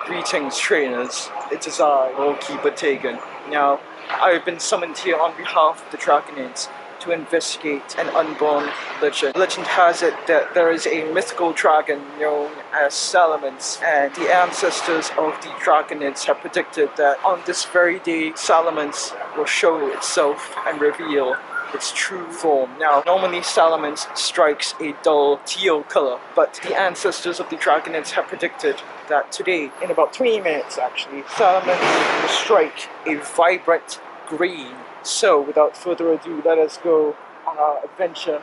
Greetings trainers, it is I, Lorekeeper Taegan. Now, I have been summoned here on behalf of the Dragonids to investigate an unborn legend. Legend has it that there is a mythical dragon known as Salamence, and the ancestors of the Dragonids have predicted that on this very day, Salamence will show itself and reveal its true form. Now, normally Salamence strikes a dull teal color, but the ancestors of the Dragonids have predicted that today, in about 20 minutes actually, Salamence will strike a vibrant green. So, without further ado, let us go on our adventure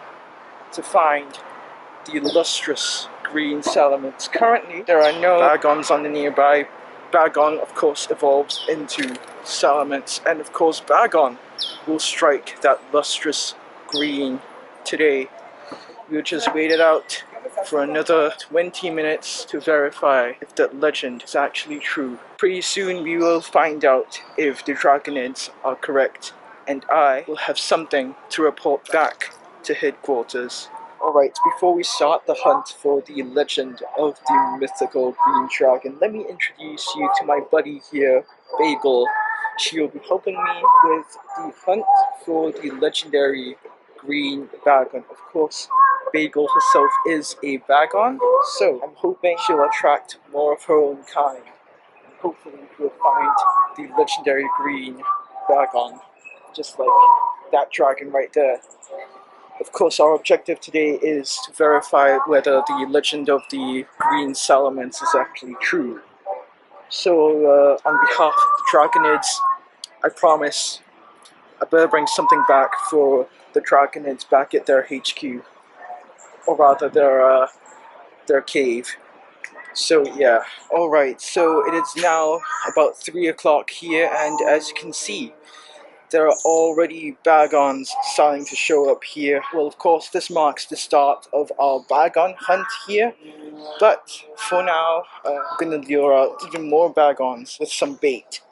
to find the illustrious green Salamence. Currently, there are no Bagons on the nearby. Bagon, of course, evolves into Salamence, and of course, Bagon will strike that lustrous green today. We'll just wait it out for another 20 minutes to verify if that legend is actually true. Pretty soon we will find out if the Dragonids are correct, and I will have something to report back to headquarters. Alright, before we start the hunt for the legend of the mythical green dragon, let me introduce you to my buddy here, Bagon. She will be helping me with the hunt for the legendary green Bagon. Of course, Bagon herself is a Bagon, so I'm hoping she'll attract more of her own kind. And hopefully we'll find the legendary green Bagon, just like that dragon right there. Of course, our objective today is to verify whether the legend of the green Salamence is actually true. So, on behalf of the Dragonids, I promise I better bring something back for the Dragonids back at their HQ, or rather their cave. So yeah, alright, so it is now about 3 o'clock here, and as you can see, there are already Bagons starting to show up here. Well, of course, this marks the start of our Bagon hunt here, but for now, I'm gonna lure out even more Bagons with some bait.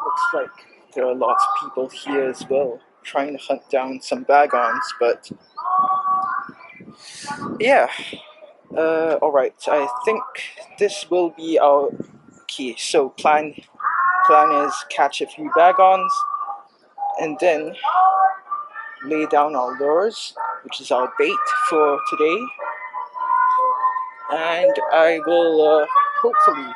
Looks like there are lots of people here as well, trying to hunt down some Bagons, but yeah. Alright, I think this will be our key. So plan is catch a few Bagons, and then lay down our lures, which is our bait for today. And I will hopefully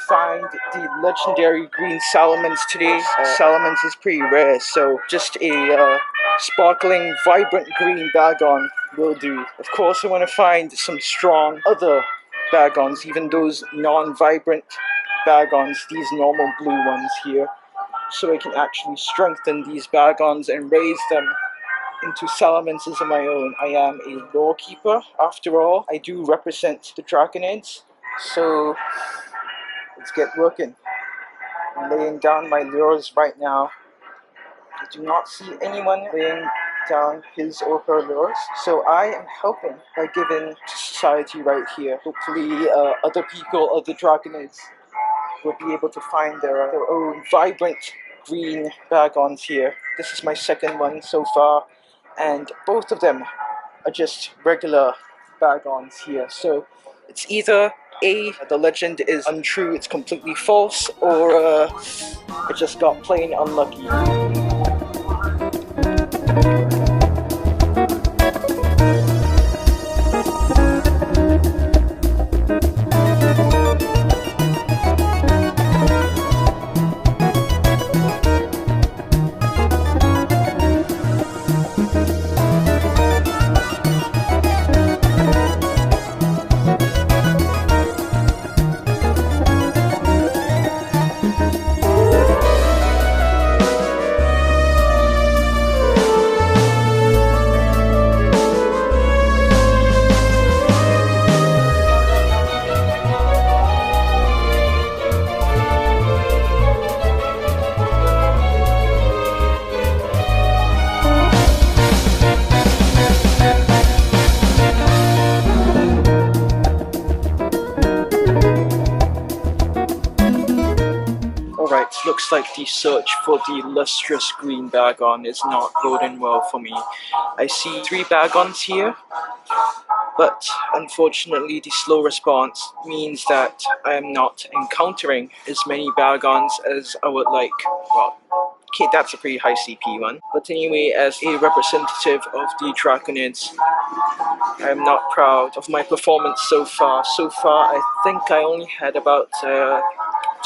find the legendary green Salamence today. Salamence is pretty rare, so just a sparkling, vibrant green Bagon will do. Of course, I want to find some strong other Bagons, even those non-vibrant Bagons, these normal blue ones here, so I can actually strengthen these Bagons and raise them into Salamences of my own. I am a Lorekeeper, after all. I do represent the Dragonids, so let's get working. I'm laying down my lures right now. I do not see anyone laying down his or her lures, so I am helping by giving to society right here. Hopefully other people, other Dragonids, will be able to find their own vibrant green Bagons here. This is my second one so far, and both of them are just regular Bagons here. So it's either A, the legend is untrue, it's completely false, or I just got plain unlucky. Alright, looks like the search for the lustrous green Bagon is not boding well for me. I see 3 Bagons here, But unfortunately, the slow response means that I am not encountering as many Bagons as I would like. Well, okay, that's a pretty high CP one. But anyway, as a representative of the Draconids, I am not proud of my performance so far. So far, I think I only had about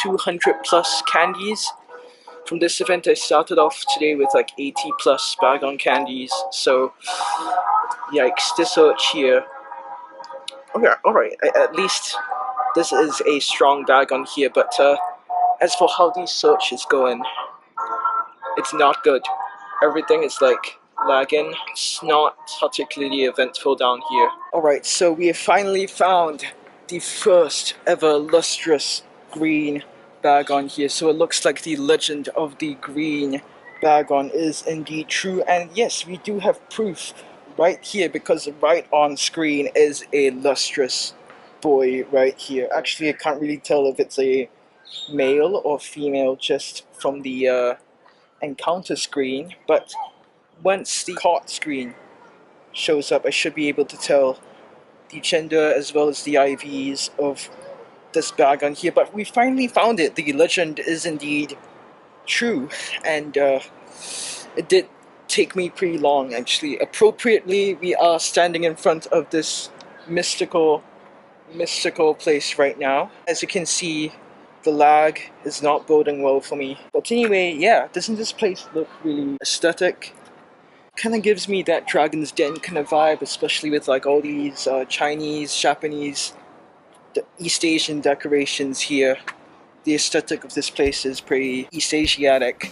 200 plus candies. From this event, I started off today with like 80 plus Bagon candies. So, yikes, this search here. Okay, alright, at least this is a strong Bagon here, but as for how the search is going, it's not good. Everything is like lagging. It's not particularly eventful down here. Alright, so we have finally found the first ever lustrous green Bagon here. So it looks like the legend of the green Bagon is indeed true. And yes, we do have proof right here, because right on screen is a lustrous boy right here. Actually, I can't really tell if it's a male or female just from the encounter screen, but once the caught screen shows up, I should be able to tell the gender as well as the IVs of this Bagon here. But we finally found it. The legend is indeed true, and it did take me pretty long, actually. Appropriately, we are standing in front of this mystical place right now. As you can see, the lag is not boding well for me. But anyway, yeah, doesn't this place look really aesthetic? Kind of gives me that Dragon's Den kind of vibe, especially with like all these Chinese, Japanese, East Asian decorations here. The aesthetic of this place is pretty East Asiatic.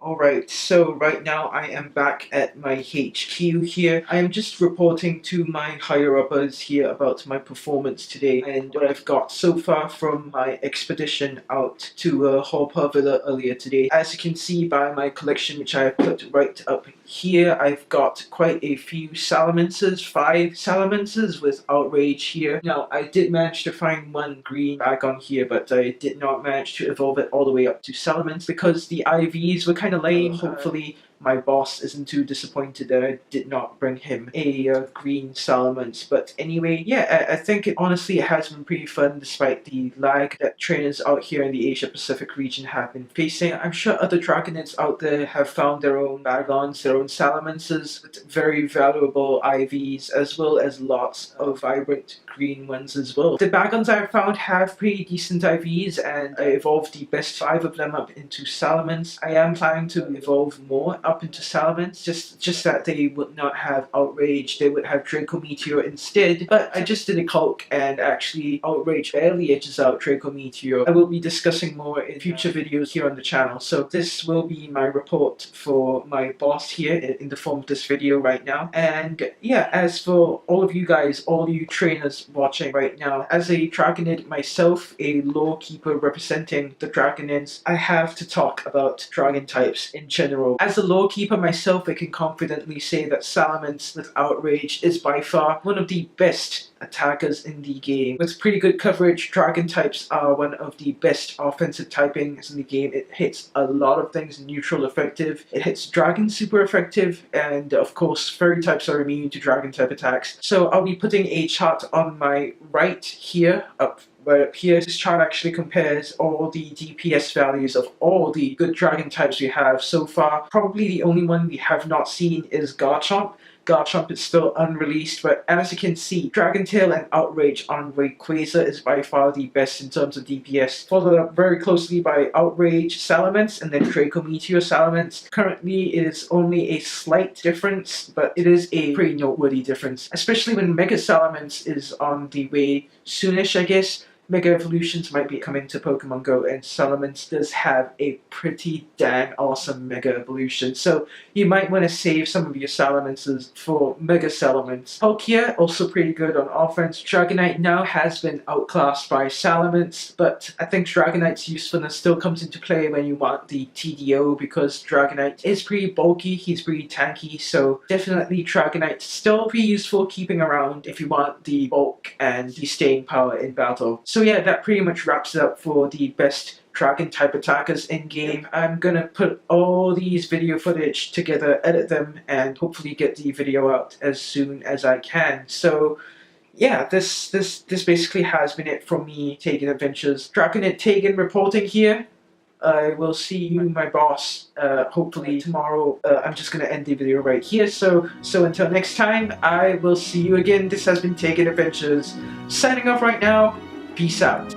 Alright, so right now I am back at my HQ here. I am just reporting to my higher-uppers here about my performance today and what I've got so far from my expedition out to Hopper Villa earlier today. As you can see by my collection, which I have put right up here, I've got quite a few Salamences, 5 Salamences with Outrage here. Now, I did manage to find one green Bagon here, but I did not manage to evolve it all the way up to Salamence because the IVs were kind of lame. Hopefully my boss isn't too disappointed that I did not bring him a green Salamence. But anyway, yeah, I think it has been pretty fun despite the lag that trainers out here in the Asia Pacific region have been facing. I'm sure other Dragonids out there have found their own Bagons, their own Salamences with very valuable IVs, as well as lots of vibrant green ones as well. The Bagons I found have pretty decent IVs, and I evolved the best 5 of them up into Salamence. I am planning to evolve more up into Salamence, just that they would not have Outrage, they would have Draco Meteor instead. But I just did a calc, and actually Outrage barely edges out Draco Meteor. I will be discussing more in future videos here on the channel, so this will be my report for my boss here in the form of this video right now. And yeah, as for all of you guys, all you trainers watching right now, as a Dragonid myself, a Lorekeeper representing the Dragonids, I have to talk about dragon types in general. As a Lorekeeper myself, I can confidently say that Salamence with Outrage is by far one of the best attackers in the game. With pretty good coverage, dragon types are one of the best offensive typings in the game. It hits a lot of things neutral effective, it hits dragon super effective, and of course fairy types are immune to dragon type attacks. So I'll be putting a chart on my right here, up here. This chart actually compares all the DPS values of all the good dragon types we have so far. Probably the only one we have not seen is Garchomp. Garchomp is still unreleased, but as you can see, Dragontail and Outrage on Rayquaza is by far the best in terms of DPS, followed up very closely by Outrage Salamence and then Draco Meteor Salamence. Currently it is only a slight difference, but it is a pretty noteworthy difference, especially when Mega Salamence is on the way soonish, I guess. Mega Evolutions might be coming to Pokemon Go, and Salamence does have a pretty damn awesome Mega Evolution, so you might want to save some of your Salamences for Mega Salamence. Palkia, also pretty good on offense. Dragonite now has been outclassed by Salamence, but I think Dragonite's usefulness still comes into play when you want the TDO, because Dragonite is pretty bulky, he's pretty tanky, so definitely Dragonite still pretty useful keeping around if you want the bulk and the staying power in battle. So yeah, that pretty much wraps it up for the best dragon type attackers in game. I'm gonna put all these video footage together, edit them, and hopefully get the video out as soon as I can. So yeah, this basically has been it from me, Taegan Adventures. Dragonid Taegan reporting here. I will see you, my boss, hopefully tomorrow. I'm just gonna end the video right here, so until next time, I will see you again. This has been Taegan Adventures, signing off right now. Peace out.